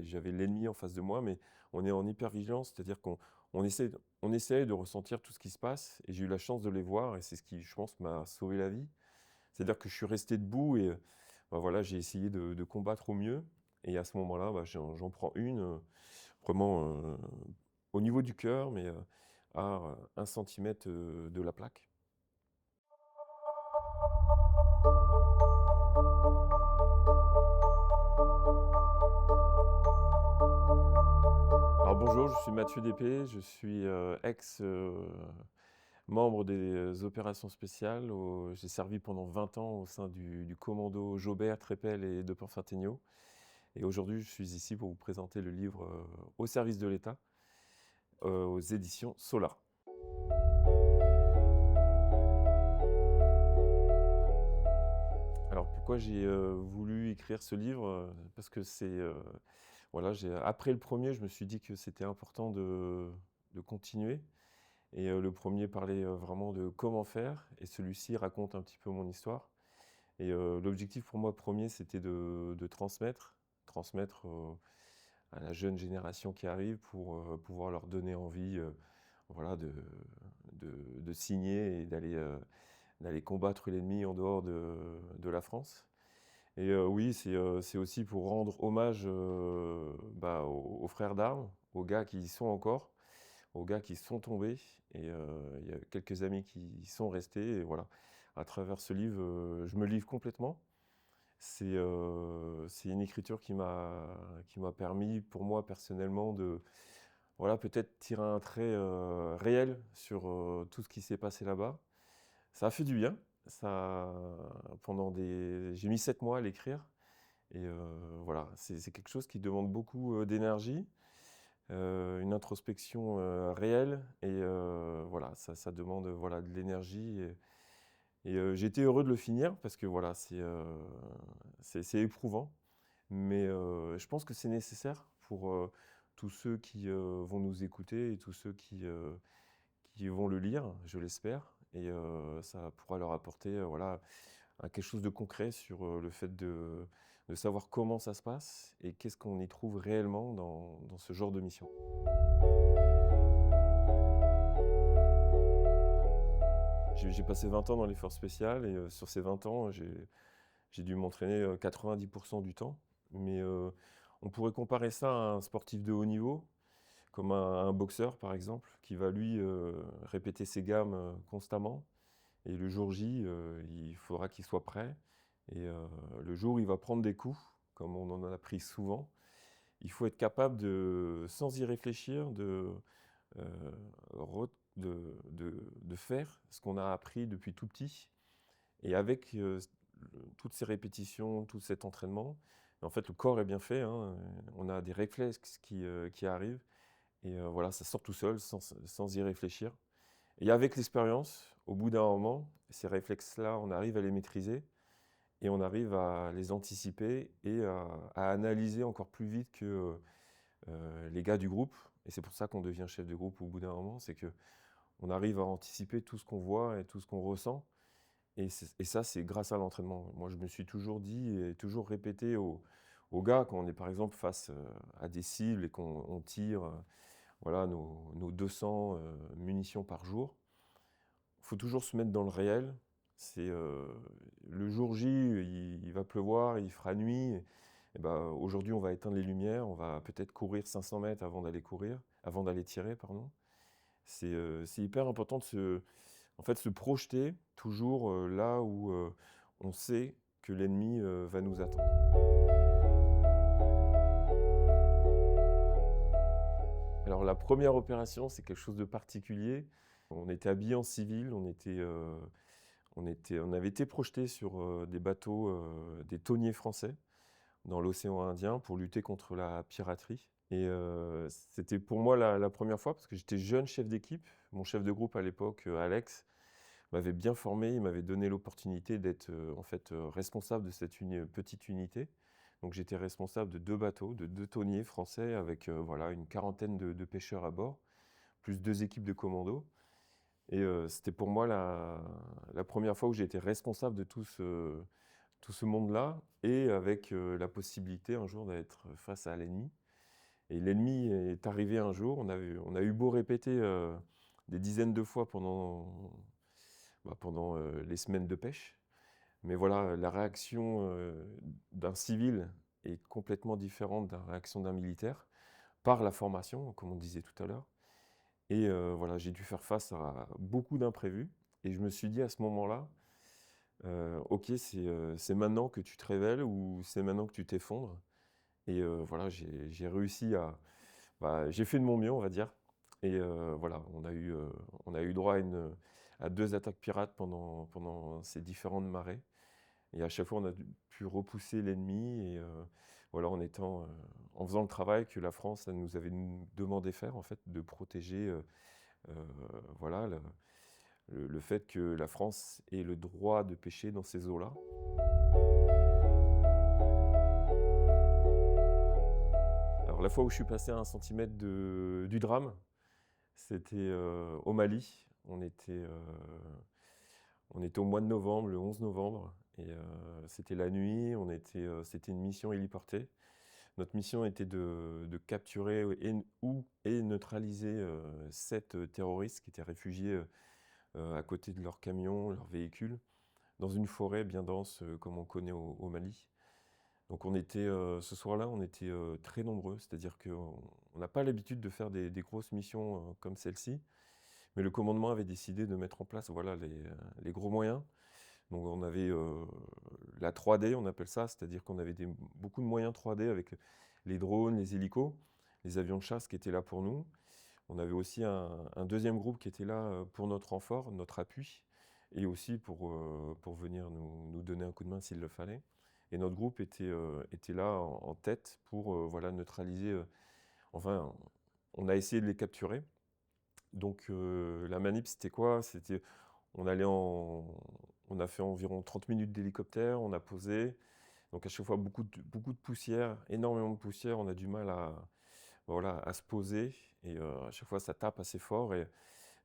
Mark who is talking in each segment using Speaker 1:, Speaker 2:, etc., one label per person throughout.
Speaker 1: j'avais l'ennemi en face de moi, mais on est en hypervigilance, c'est-à-dire qu'on essaie de ressentir tout ce qui se passe et j'ai eu la chance de les voir et c'est ce qui, je pense, m'a sauvé la vie. C'est-à-dire que je suis resté debout et bah, voilà, j'ai essayé de combattre au mieux et à ce moment-là, bah, j'en prends une, vraiment, au niveau du cœur, mais à 1 centimètre, de la plaque. Alors bonjour, je suis Mathieu Despé, je suis, membre des opérations spéciales j'ai servi pendant 20 ans au sein du commando Jaubert, Trépel et de Porte-Saint-Aignan et aujourd'hui, je suis ici pour vous présenter le livre, Au service de l'État, aux éditions Solar. Alors pourquoi j'ai, voulu écrire ce livre? Parce que voilà, après le premier, je me suis dit que c'était important de continuer et le premier parlait, vraiment de comment faire et celui-ci raconte un petit peu mon histoire et l'objectif pour moi premier, c'était de transmettre, à la jeune génération qui arrive pour, pouvoir leur donner envie, voilà de signer et d'aller combattre l'ennemi en dehors de la France. Et oui, c'est aussi pour rendre hommage, bah, aux frères d'armes, aux gars qui y sont encore, aux gars qui sont tombés et il y a quelques amis qui y sont restés et voilà. À travers ce livre, je me livre complètement. C'est une écriture qui m'a permis, pour moi personnellement, de voilà, peut-être tirer un trait, réel sur, tout ce qui s'est passé là-bas. Ça a fait du bien, ça j'ai mis 7 mois à l'écrire et voilà, c'est quelque chose qui demande beaucoup, d'énergie, une introspection, réelle et voilà, ça demande, voilà, de l'énergie et j'ai été heureux de le finir parce que voilà, c'est éprouvant, mais je pense que c'est nécessaire pour, tous ceux qui, vont nous écouter et tous ceux qui vont le lire, je l'espère et ça pourra leur apporter, voilà, quelque chose de concret sur, le fait de savoir comment ça se passe et qu'est-ce qu'on y trouve réellement dans ce genre de mission. J'ai passé 20 ans dans les forces spéciales et sur ces 20 ans, j'ai dû m'entraîner, 90 du temps. Mais on pourrait comparer ça à un sportif de haut niveau, comme un boxeur par exemple, qui va lui, répéter ses gammes, constamment et le jour J, il faudra qu'il soit prêt et le jour où il va prendre des coups, comme on en a pris souvent, il faut être capable de, sans y réfléchir, heu, re de faire ce qu'on a appris depuis tout petit et avec, toutes ces répétitions, tout cet entraînement, en fait, le corps est bien fait, hein, on a des réflexes qui arrivent et voilà, ça sort tout seul sans y réfléchir et avec l'expérience, au bout d'un moment, ces réflexes-là, on arrive à les maîtriser et on arrive à les anticiper et à analyser encore plus vite que, les gars du groupe et c'est pour ça qu'on devient chef de groupe au bout d'un moment, c'est qu'on arrive à anticiper tout ce qu'on voit et tout ce qu'on ressent et ça, c'est grâce à l'entraînement. Moi, je me suis toujours dit et toujours répété aux gars quand on est, par exemple, face, à des cibles et qu'on tire, voilà, nos 200, munitions par jour. Il faut toujours se mettre dans le réel. C'est, le jour J, il va pleuvoir, il fera nuit et bah, aujourd'hui, on va éteindre les lumières, on va peut-être courir 500 mètres avant d'aller tirer, pardon. C'est hyper important en fait, se projeter toujours, là où, on sait que l'ennemi, va nous attendre. Alors la première opération, c'est quelque chose de particulier. On était habillés en civil, on avait été projetés sur, des bateaux, des thoniers français dans l'océan Indien pour lutter contre la piraterie et c'était pour moi la 1re fois parce que j'étais jeune chef d'équipe. Mon chef de groupe à l'époque, Alex, m'avait bien formé, il m'avait donné l'opportunité d'être, en fait, responsable de cette petite unité. Donc j'étais responsable de 2 bateaux, de 2 thoniers français avec, voilà, une quarantaine de pêcheurs à bord, plus 2 équipes de commandos et c'était pour moi la 1re fois où j'ai été responsable de tout ce monde-là et avec la possibilité un jour d'être face à l'ennemi. Et l'ennemi est arrivé un jour, on a eu beau répéter des dizaines de fois pendant les semaines de pêche, mais voilà, la réaction d'un civil est complètement différente de la réaction d'un militaire, par la formation, comme on disait tout à l'heure. Et voilà, j'ai dû faire face à beaucoup d'imprévus. Et je me suis dit à ce moment-là, ok, c'est maintenant que tu te révèles ou c'est maintenant que tu t'effondres. Et voilà, j'ai réussi j'ai fait de mon mieux, on va dire. Et voilà, on a eu droit à 2 attaques pirates pendant ces différentes marées. Et à chaque fois, on a pu repousser l'ennemi et voilà, en faisant le travail que la France elle nous avait demandé faire, en fait, de protéger euh, voilà, le fait que la France ait le droit de pêcher dans ces eaux-là. Alors la fois où je suis passé à 1 centimètre du drame, c'était au Mali. On était au mois de novembre, le 11 novembre, et c'était la nuit. C'était une mission héliportée. Notre mission était de capturer et neutraliser 7 terroristes qui étaient réfugiés à côté de leur camion, leur véhicule, dans une forêt bien dense comme on connaît au Mali. Donc ce soir-là, on était très nombreux, c'est-à-dire qu'on n'a pas l'habitude de faire des grosses missions comme celle-ci, mais le commandement avait décidé de mettre en place voilà, les gros moyens. Donc on avait la 3D, on appelle ça, c'est-à-dire qu'on avait beaucoup de moyens 3D avec les drones, les hélicos, les avions de chasse qui étaient là pour nous. On avait aussi un deuxième groupe qui était là pour notre renfort, notre appui, et aussi pour venir nous donner un coup de main s'il le fallait. Et notre groupe était là en tête pour voilà, neutraliser. Enfin, on a essayé de les capturer. Donc la manip, c'était quoi? On allait on a fait environ 30 minutes d'hélicoptère, on a posé. Donc à chaque fois, beaucoup de poussière, énormément de poussière. On a du mal voilà, à se poser. Et à chaque fois, ça tape assez fort. Et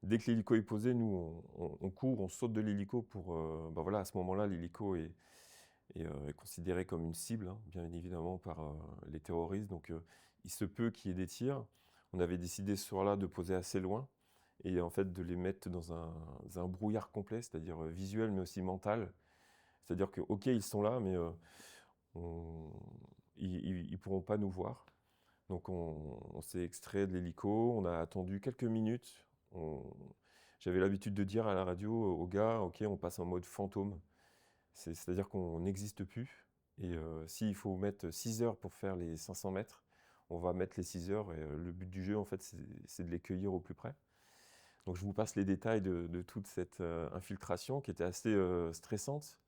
Speaker 1: dès que l'hélico est posé, nous, on court, on saute de l'hélico pour... voilà, à ce moment-là, l'hélico est considéré comme une cible, hein, bien évidemment, par les terroristes. Donc il se peut qu'il y ait des tirs. On avait décidé ce soir-là de poser assez loin et en fait de les mettre dans un brouillard complet, c'est-à-dire visuel mais aussi mental. C'est-à-dire que, ok, ils sont là, mais on- ils pourront pas nous voir. Donc on s'est extrait de l'hélico, on a attendu quelques minutes. On- J'avais l'habitude de dire à la radio aux gars, ok, on passe en mode fantôme. C'est-à-dire qu'on n'existe plus. Et s'il faut mettre 6 heures pour faire les 500 mètres, on va mettre les 6 heures. Et le but du jeu, en fait, c'est de les cueillir au plus près. Donc je vous passe les détails de toute cette infiltration qui était assez stressante,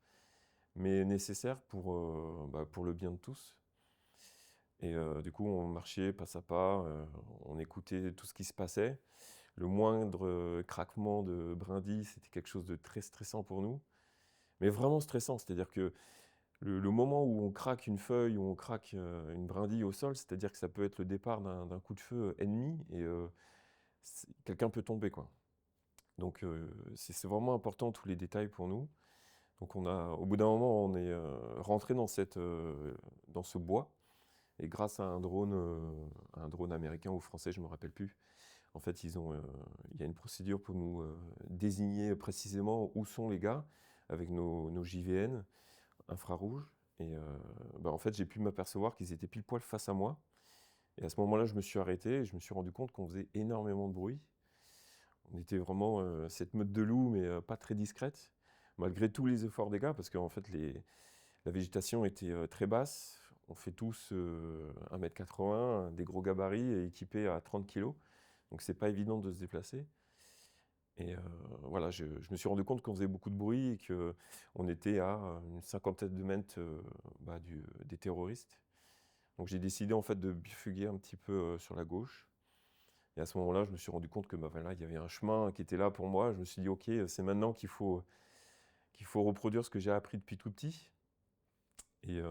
Speaker 1: mais nécessaire pour le bien de tous. Et du coup, on marchait pas à pas, on écoutait tout ce qui se passait. Le moindre craquement de brindille, c'était quelque chose de très stressant pour nous, mais vraiment stressant. C'est-à-dire que le moment où on craque une feuille, où on craque une brindille au sol, c'est-à-dire que ça peut être le départ d'un coup de feu ennemi et quelqu'un peut tomber, quoi. Donc c'est vraiment important tous les détails pour nous. Donc au bout d'un moment, on est rentré dans ce bois et grâce à un drone américain ou français, je me rappelle plus. En fait, il y a une procédure pour nous désigner précisément où sont les gars avec nos JVN infrarouges. Et en fait, j'ai pu m'apercevoir qu'ils étaient pile poil face à moi. Et à ce moment-là, je me suis arrêté et je me suis rendu compte qu'on faisait énormément de bruit. On était vraiment cette meute de loups, mais pas très discrète, malgré tous les efforts des gars, parce qu'en fait, la végétation était très basse. On fait tous 1,80 m, des gros gabarits et équipés à 30 kg. Donc c'est pas évident de se déplacer. Et voilà, je me suis rendu compte qu'on faisait beaucoup de bruit et qu'on était à une cinquantaine de mètres des terroristes. Donc j'ai décidé en fait de bifurquer un petit peu sur la gauche. Et à ce moment-là, je me suis rendu compte que voilà, il y avait un chemin qui était là pour moi. Je me suis dit, ok, c'est maintenant qu'il faut reproduire ce que j'ai appris depuis tout petit. Et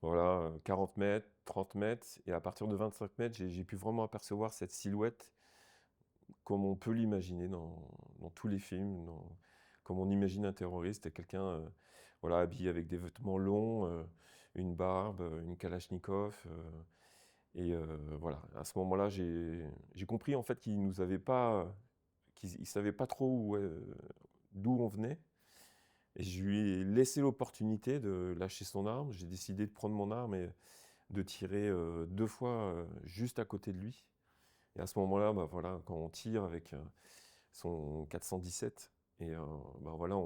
Speaker 1: voilà, 40 mètres, 30 mètres. Et à partir de 25 mètres, j'ai pu vraiment apercevoir cette silhouette comme on peut l'imaginer dans tous les films, comme on imagine un terroriste, quelqu'un voilà, habillé avec des vêtements longs, une barbe, une kalachnikov, et voilà. À ce moment-là, j'ai compris en fait qu'il nous avait pas qu'il savait pas trop d'où on venait, et je lui ai laissé l'opportunité de lâcher son arme. J'ai décidé de prendre mon arme et de tirer, 2 fois, juste à côté de lui, et à ce moment-là, bah, voilà, quand on tire avec, son 417, et bah, voilà,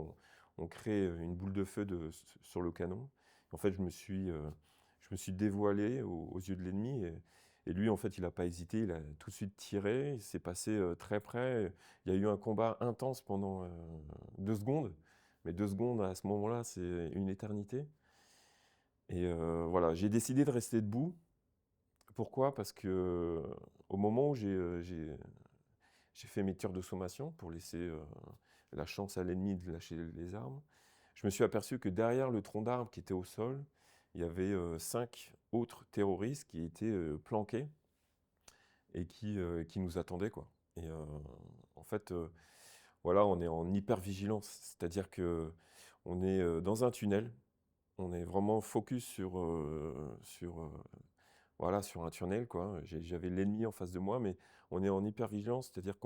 Speaker 1: on crée une boule de feu sur le canon. En fait, je me suis dévoilé aux yeux de l'ennemi, et lui, en fait, il n'a pas hésité, il a tout de suite tiré. Il s'est passé très près. Il y a eu un combat intense pendant 2 secondes, mais 2 secondes à ce moment-là, c'est une éternité. Et voilà, j'ai décidé de rester debout. Pourquoi? Parce que au moment où j'ai fait mes tirs de sommation pour laisser la chance à l'ennemi de lâcher les armes, je me suis aperçu que derrière le tronc d'arbre qui était au sol, il y avait 5 autres terroristes qui étaient planqués et qui nous attendaient, quoi. Et en fait, voilà, on est en hyper-vigilance, c'est-à-dire que on est dans un tunnel, on est vraiment focus voilà, sur un tunnel, quoi. J'avais l'ennemi en face de moi, mais on est en hyper-vigilance, c'est-à-dire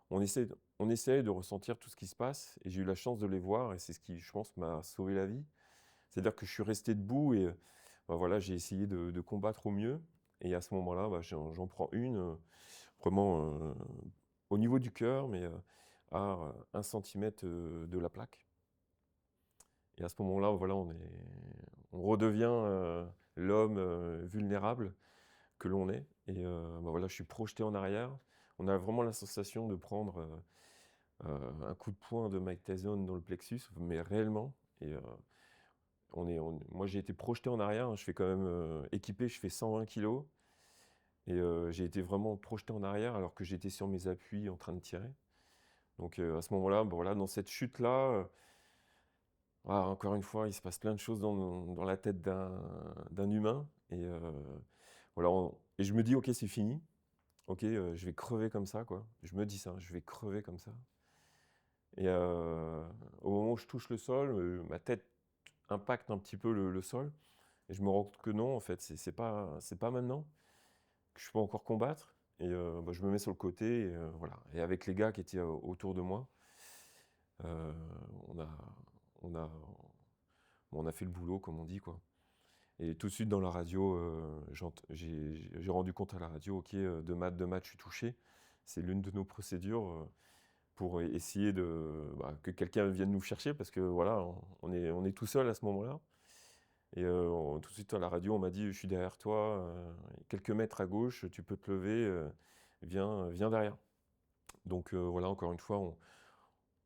Speaker 1: on essaie, on essaie de ressentir tout ce qui se passe, et j'ai eu la chance de les voir, et c'est ce qui, je pense, m'a sauvé la vie. C'est-à-dire que je suis resté debout, et bah, voilà, j'ai essayé de combattre au mieux, et à ce moment-là, bah, j'en prends une, vraiment au niveau du cœur, mais à 1 centimètre de la plaque. Et à ce moment-là, voilà, on redevient l'homme vulnérable que l'on est. Et bah voilà, je suis projeté en arrière. On a vraiment la sensation de prendre un coup de poing de Mike Tyson dans le plexus, mais réellement. Et moi, j'ai été projeté en arrière, hein. Je fais quand même équipé, je fais 120 kilos. Et j'ai été vraiment projeté en arrière alors que j'étais sur mes appuis en train de tirer. Donc à ce moment-là, bon, voilà, dans cette chute-là, encore une fois, il se passe plein de choses dans la tête d'un humain. Et voilà, et je me dis, ok, c'est fini. Ok, je vais crever comme ça, quoi. Je me dis ça, je vais crever comme ça. Et au moment où je touche le sol, ma tête impacte un petit peu le sol. Et je me rends compte que non, en fait, c'est pas maintenant que je peux encore combattre. Et bah, je me mets sur le côté, et voilà. Et avec les gars qui étaient autour de moi, euh, on a, on a, on a fait le boulot, comme on dit, quoi. Et tout de suite dans la radio, j'ai rendu compte à la radio, ok, de match, je suis touché. C'est l'une de nos procédures pour essayer que quelqu'un vienne nous chercher, parce que voilà, on est tout seul à ce moment-là. Et tout de suite à la radio, on m'a dit, je suis derrière toi, quelques mètres à gauche, tu peux te lever, viens derrière. Donc voilà, encore une fois,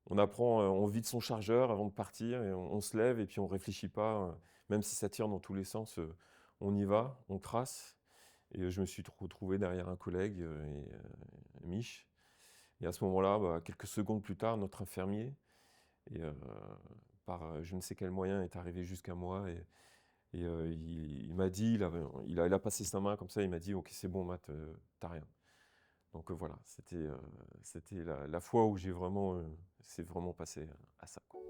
Speaker 1: on apprend, on vide son chargeur avant de partir, et on se lève, et puis on réfléchit pas, même si ça tire dans tous les sens, on y va, on trace. Et je me suis retrouvé derrière un collègue, Mich. Et à ce moment-là, bah, quelques secondes plus tard, notre infirmier, et, par je ne sais quel moyen, est arrivé jusqu'à moi. Et il m'a dit, il a passé sa main comme ça, il m'a dit, ok, c'est bon, Matt, t'as rien. Donc voilà, c'était la fois où c'est vraiment passé à ça, quoi.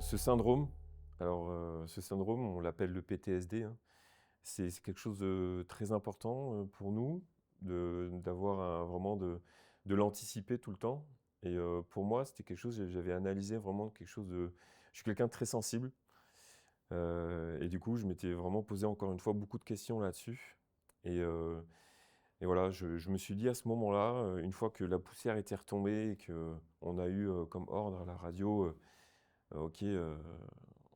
Speaker 1: Ce syndrome, alors ce syndrome, on l'appelle le PTSD, hein. C'est quelque chose de très important pour nous, d'avoir vraiment de l'anticiper tout le temps. Et pour moi, c'était quelque chose, j'avais analysé vraiment quelque chose de... Je suis quelqu'un de très sensible. Et du coup, je m'étais vraiment posé encore une fois beaucoup de questions là-dessus. Et, euh, et voilà, je me suis dit à ce moment-là, une fois que la poussière était retombée et qu'on a eu comme ordre à la radio, ok,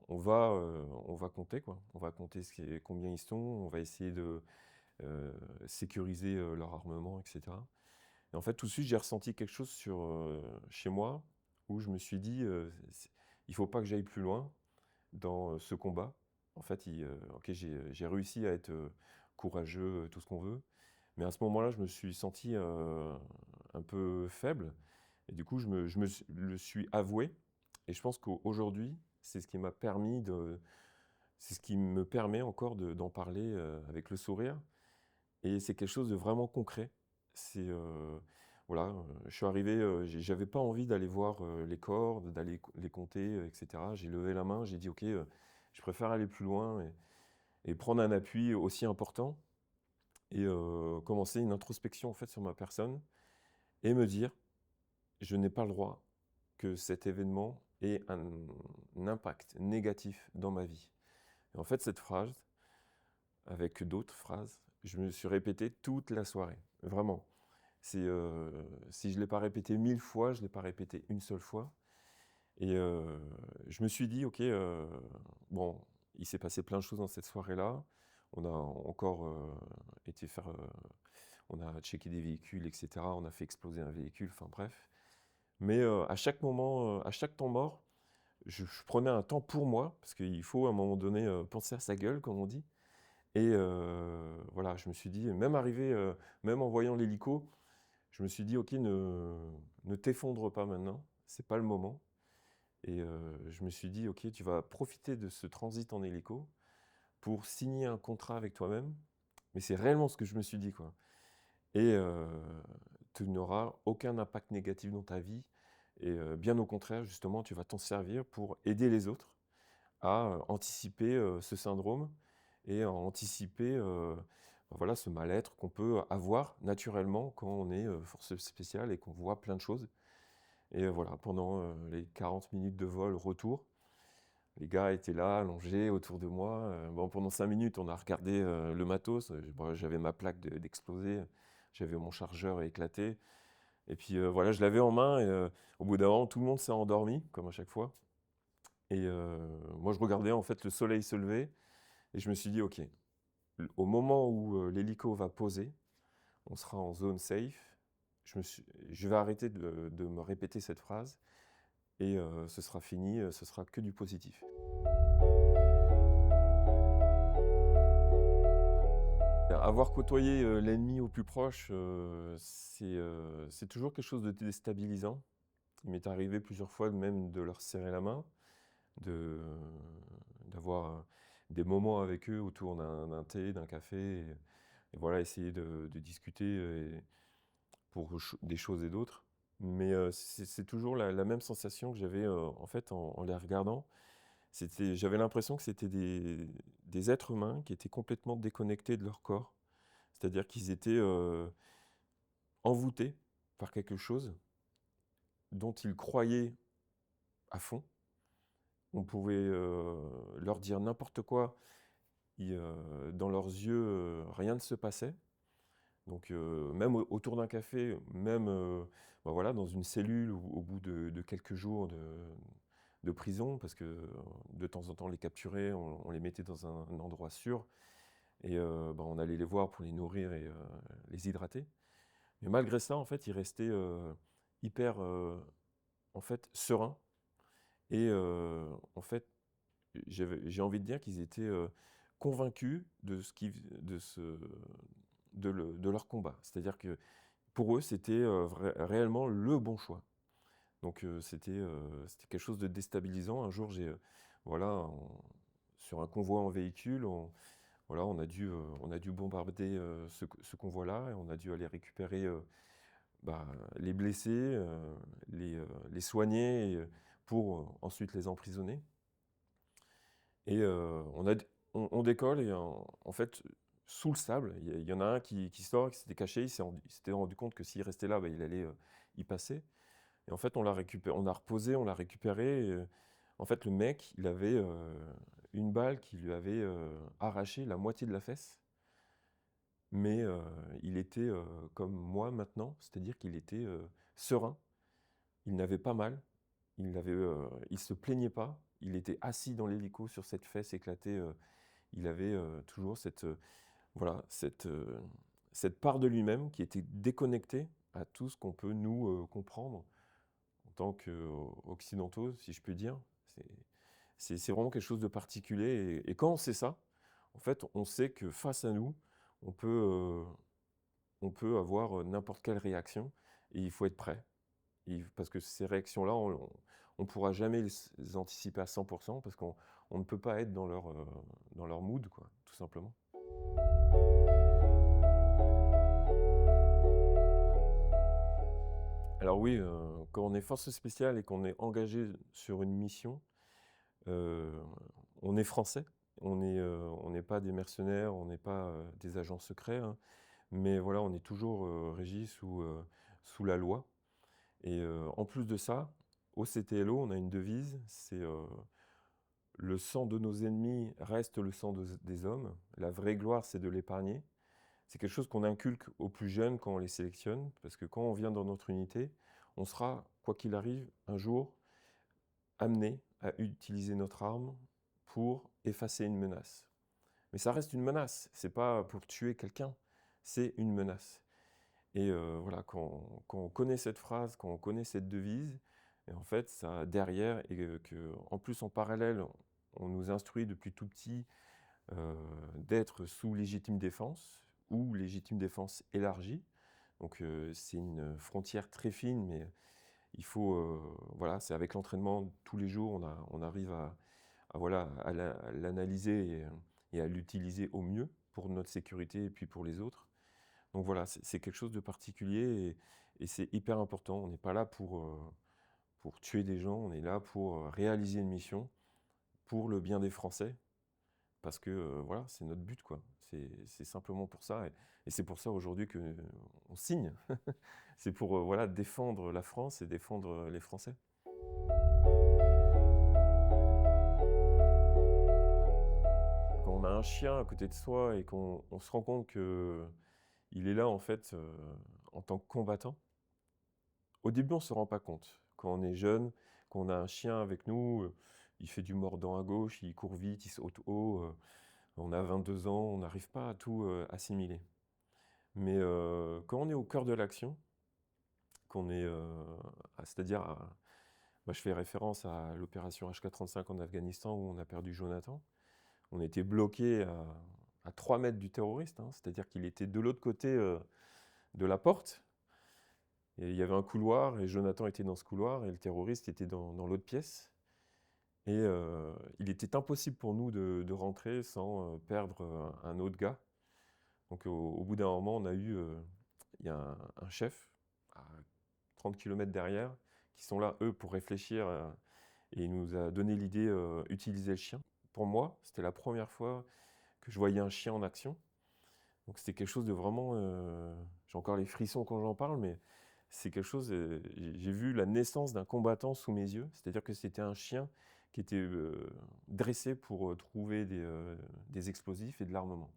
Speaker 1: on va compter, quoi. On va compter combien ils sont, on va essayer de sécuriser leur armement, etc. Et en fait, tout de suite, j'ai ressenti quelque chose chez moi, où je me suis dit, il faut pas que j'aille plus loin dans ce combat. En fait, ok, j'ai réussi à être courageux, tout ce qu'on veut, mais à ce moment-là, je me suis senti un peu faible, et du coup, le suis avoué. Et je pense qu'aujourd'hui, c'est ce qui m'a permis c'est ce qui me permet encore d'en parler avec le sourire. Et c'est quelque chose de vraiment concret. C'est voilà, je suis arrivé, j'avais pas envie d'aller voir, les corps, d'aller les compter, et cetera. J'ai levé la main, j'ai dit: «OK, je préfère aller plus loin et prendre un appui aussi important et commencer une introspection, en fait, sur ma personne et me dire: "Je n'ai pas le droit que cet événement ait un impact négatif dans ma vie"». Et en fait, cette phrase, avec d'autres phrases, je me suis répété toute la soirée, vraiment. Si je ne l'ai pas répété 1000 fois, je ne l'ai pas répété une seule fois. Et je me suis dit: «OK, bon, il s'est passé plein de choses dans cette soirée-là». On a encore, été faire, on a checké des véhicules et cetera. On a fait exploser un véhicule, enfin bref. Mais à chaque moment, à chaque temps mort, je prenais un temps pour moi, parce qu'il faut à un moment donné, penser à sa gueule, comme on dit. Et voilà, je me suis dit, même arrivé, même en voyant l'hélico, je me suis dit: «OK, ne t'effondre pas maintenant, c'est pas le moment». Et je me suis dit: «OK, tu vas profiter de ce transit en hélico pour signer un contrat avec toi-même». Mais c'est réellement ce que je me suis dit, quoi. Et tu n'auras aucun impact négatif dans ta vie et bien au contraire, justement, tu vas t'en servir pour aider les autres à, anticiper, ce syndrome et à anticiper, voilà, ce mal-être qu'on peut avoir naturellement quand on est, force spéciale et qu'on voit plein de choses. Et voilà, pendant, les 40 minutes de vol retour, les gars étaient là, allongés autour de moi. Bon, pendant 5 minutes, on a regardé, le matos. Bon, j'avais ma plaque d'explosé, j'avais mon chargeur éclaté et puis, voilà, je l'avais en main et au bout d'un moment, tout le monde s'est endormi, comme à chaque fois. Et moi, je regardais, en fait, le soleil se lever et je me suis dit: «OK, au moment où, l'hélico va poser, on sera en zone safe». Je vais arrêter de me répéter cette phrase et ce sera fini, ce sera que du positif. Avoir côtoyé, l'ennemi au plus proche, c'est toujours quelque chose de déstabilisant. Il m'est arrivé plusieurs fois même de leur serrer la main, de d'avoir, des moments avec eux autour d'un thé, d'un café et voilà, essayer de discuter, pour des choses et d'autres. Mais c'est toujours la même sensation que j'avais, en fait, en les regardant. J'avais l'impression que c'était des êtres humains qui étaient complètement déconnectés de leur corps. C'est-à-dire qu'ils étaient, envoûtés par quelque chose dont ils croyaient à fond. On pouvait, leur dire n'importe quoi, dans leurs yeux, rien ne se passait. Donc même autour d'un café, même, bah, voilà, dans une cellule au bout de quelques jours de prison, parce que de temps en temps, on les capturait, on les mettait dans un endroit sûr et bah, on allait les voir pour les nourrir et les hydrater. Mais malgré ça, en fait, ils restaient, hyper, en fait, sereins et en fait, j'ai envie de dire qu'ils étaient, convaincus de ce qui de ce de leur combat. C'est-à-dire que pour eux, c'était, réellement le bon choix. Donc c'était quelque chose de déstabilisant. Un jour, voilà, sur un convoi en véhicule, voilà, on a dû bombarder, ce convoi-là et on a dû aller récupérer, bah, les blessés, les soigner et pour, ensuite les emprisonner. Et on décolle et en fait, sous le sable, il y en a un qui sort, qui s'était caché, il s'était rendu compte que s'il restait là, bah, il allait, y passer. Et en fait, on a reposé, on l'a récupéré et en fait, le mec, il avait, une balle qui lui avait, arraché la moitié de la fesse. Mais il était, comme moi maintenant, c'est-à-dire qu'il était, serein. Il n'avait pas mal, il se plaignait pas, il était assis dans l'hélico sur cette fesse éclatée, il avait, toujours voilà, cette part de lui-même qui était déconnectée à tout ce qu'on peut nous, comprendre en tant qu'occidentaux, si je puis dire. C'est c'est vraiment quelque chose de particulier et quand on sait ça, en fait, on sait que face à nous, on peut, on peut avoir, n'importe quelle réaction et il faut être prêt. Parce que ces réactions-là, on pourra jamais les anticiper à 100 parce qu'on ne peut pas être dans leur mood, quoi, tout simplement. Alors oui, quand on est force spéciale et qu'on est engagé sur une mission, heu, on est français. On n'est pas des mercenaires, on n'est pas, des agents secrets, hein. Mais voilà, on est toujours, régis sous la loi et en plus de ça, au CTLO, on a une devise, c'est, «Le sang de nos ennemis reste le sang des hommes. La vraie gloire, c'est de l'épargner». C'est quelque chose qu'on inculque aux plus jeunes quand on les sélectionne, parce que quand on vient dans notre unité, on sera, quoi qu'il arrive, un jour amené à utiliser notre arme pour effacer une menace. Mais ça reste une menace, c'est pas pour tuer quelqu'un, c'est une menace. Et voilà, quand on connaît cette phrase, quand on connaît cette devise, et en fait, ça derrière, et que, en plus, en parallèle, on nous instruit depuis tout petit d'être sous légitime défense ou légitime défense élargie. Donc c'est une frontière très fine, mais il faut, voilà, c'est avec l'entraînement tous les jours, on arrive voilà, à l'analyser et à l'utiliser au mieux pour notre sécurité et puis pour les autres. Donc voilà, c'est quelque chose de particulier et c'est hyper important. On n'est pas là pour tuer des gens, on est là pour réaliser une mission pour le bien des Français parce que voilà, c'est notre but, quoi. C'est simplement pour ça et c'est pour ça aujourd'hui que on signe. C'est pour voilà, défendre la France et défendre les Français. Quand on a un chien à côté de soi et qu'on se rend compte que il est là en fait en tant que combattant, au début on se rend pas compte. Quand on est jeune, quand on a un chien avec nous, il fait du mordant à gauche, il court vite, il saute haut, on a 22 ans, on n'arrive pas à tout assimiler. Mais quand on est au cœur de l'action, qu'on est, c'est-à-dire, moi je fais référence à l'opération HK35 en Afghanistan où on a perdu Jonathan. On était bloqué à 3 mètres du terroriste, hein, c'est-à-dire qu'il était de l'autre côté de la porte. Et il y avait un couloir et Jonathan était dans ce couloir et le terroriste était dans l'autre pièce. Et il était impossible pour nous de rentrer sans perdre un autre gars. Donc au bout d'un moment, il y a un chef à 30 km derrière qui sont là, eux, pour réfléchir. Et il nous a donné l'idée utiliser le chien. Pour moi, c'était la première fois que je voyais un chien en action. Donc c'était quelque chose de vraiment... j'ai encore les frissons quand j'en parle, mais c'est quelque chose... j'ai vu la naissance d'un combattant sous mes yeux. C'est-à-dire que c'était un chien qui était dressé pour trouver des explosifs et de l'armement.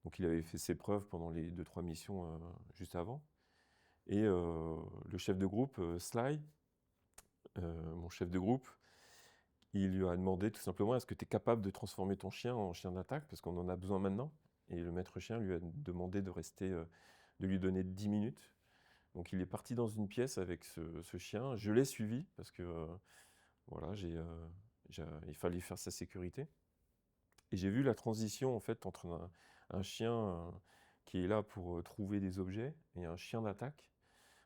Speaker 1: Donc il avait fait ses preuves pendant les 2-3 missions juste avant. Et le chef de groupe, Sly, mon chef de groupe, il lui a demandé tout simplement, est-ce que tu es capable de transformer ton chien en chien d'attaque parce qu'on en a besoin maintenant. Et le maître chien lui a demandé de rester, de lui donner 10 minutes. Donc il est parti dans une pièce avec ce chien. Je l'ai suivi parce que voilà, il fallait faire sa sécurité. Et j'ai vu la transition en fait entre un chien qui est là pour trouver des objets et un chien d'attaque.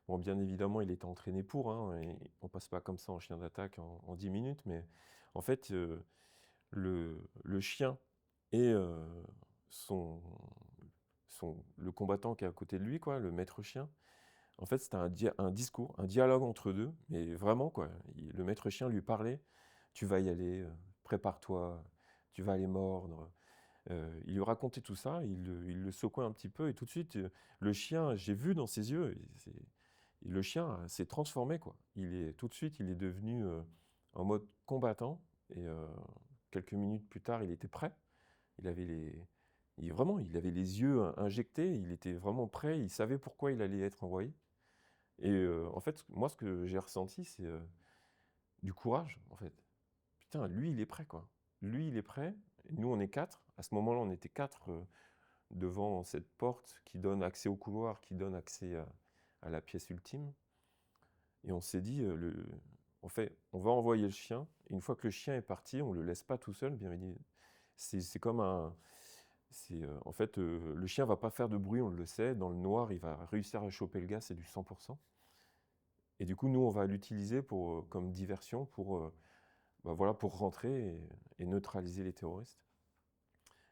Speaker 1: Bon, bien évidemment, il était entraîné pour, hein, et on passe pas comme ça en chien d'attaque en 10 minutes, mais en fait, le chien et le combattant qui est à côté de lui, quoi, le maître chien, en fait, c'était un discours, un dialogue entre deux, mais vraiment, quoi. Le maître chien lui parlait, tu vas y aller, prépare-toi, tu vas aller mordre. Il lui racontait tout ça, il le secouait un petit peu, et tout de suite, le chien, j'ai vu dans ses yeux, le chien s'est transformé, quoi. Tout de suite, il est devenu en mode combattant, et quelques minutes plus tard, il était prêt. Il avait vraiment, il avait les yeux injectés, il était vraiment prêt, il savait pourquoi il allait être envoyé. Et en fait, moi, ce que j'ai ressenti, c'est du courage, en fait. Putain, lui, il est prêt, quoi. Lui, il est prêt. Et nous, on est quatre. À ce moment-là, on était quatre devant cette porte qui donne accès au couloir, qui donne accès à la pièce ultime. Et on s'est dit, en fait, on va envoyer le chien. Et une fois que le chien est parti, on ne le laisse pas tout seul. Bien dit, c'est comme un... en fait, le chien va pas faire de bruit, on le sait. Dans le noir, il va réussir à choper le gars, c'est du 100%. Et du coup, nous, on va l'utiliser comme diversion bah voilà, pour rentrer et neutraliser les terroristes.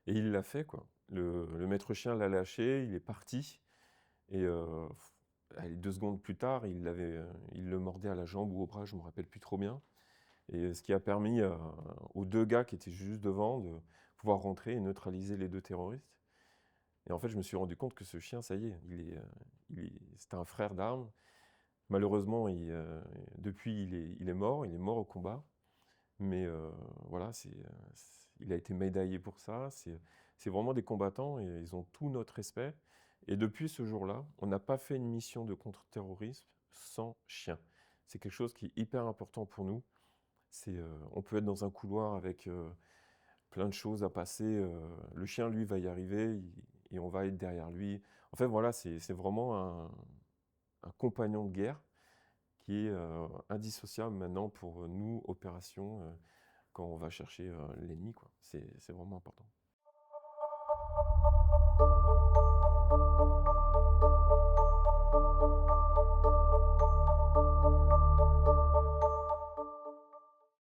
Speaker 1: Et il l'a fait, quoi. Le maître chien l'a lâché, il est parti. Et allez, 2 secondes plus tard, il le mordait à la jambe ou au bras, je me rappelle plus trop bien. Et ce qui a permis, aux 2 gars qui étaient juste devant de pouvoir rentrer et neutraliser les 2 terroristes. Et en fait, je me suis rendu compte que ce chien, ça y est, c'était un frère d'armes. Malheureusement, depuis, il est mort au combat. Mais voilà, il a été médaillé pour ça. C'est vraiment des combattants et ils ont tout notre respect. Et depuis ce jour-là, on n'a pas fait une mission de contre-terrorisme sans chien. C'est quelque chose qui est hyper important pour nous. On peut être dans un couloir avec plein de choses à passer. Le chien, lui, va y arriver et on va être derrière lui. En fait, voilà, c'est vraiment un compagnon de guerre qui est indissociable maintenant pour nous, opération, quand on va chercher l'ennemi, quoi. C'est vraiment important.